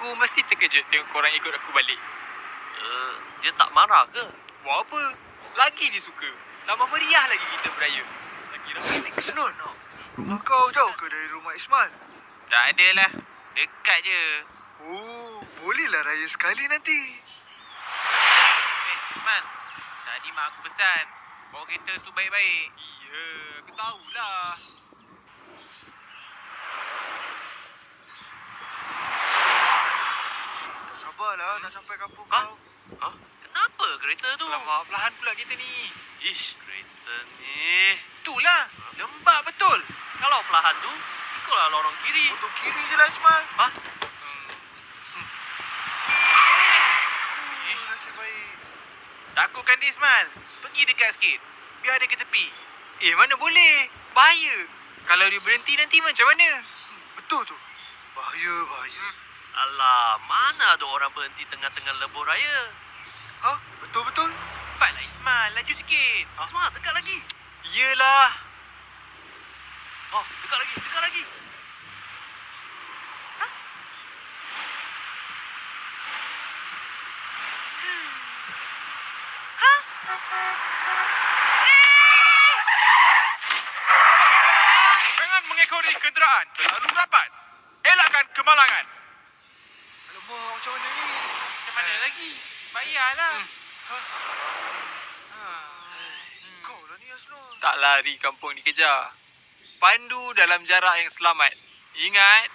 Aku mesti terkejut tengok korang ikut aku balik. Dia tak marah ke? Buat apa? Lagi dia suka. Tambah meriah lagi kita beraya. Lagi ramai lagi. Isnun, rumah kau jauh ke dari rumah Ismail? Tak ada lah. Dekat je. Oh, bolehlah raya sekali nanti. Isman, tadi mak aku pesan. Bawa kereta tu baik-baik. Ya, aku tahulah. Tak sabarlah nak sampai kampung Ha? kau. Kenapa kereta tu? Alamak, perlahan pula kereta ni. Ish, kereta ni. Itulah. Lembab betul. Kalau perlahan tu, ikutlah lorong kiri. Untuk kiri je lah Ismail. Ish, Nasib baik. takutkan dia, Ismail. Pergi dekat sikit. Biar dia ke tepi. Mana boleh. Bahaya. Kalau dia berhenti nanti macam mana? Betul tu. Bahaya. Alah, mana ada orang berhenti tengah-tengah lebuh raya? Ha? Betul-betul? Cepatlah, Ismail. Laju sikit. Ismail, dekat lagi. Yelah. Dekat lagi. Jangan mengekori kenderaan terlalu rapat. Elakkan kemalangan. Alamak, macam mana ni? Macam mana lagi? Bayarlah. Kau lah ni Asnun. Tak lari kampung dikejar. Pandu dalam jarak yang selamat. Ingat,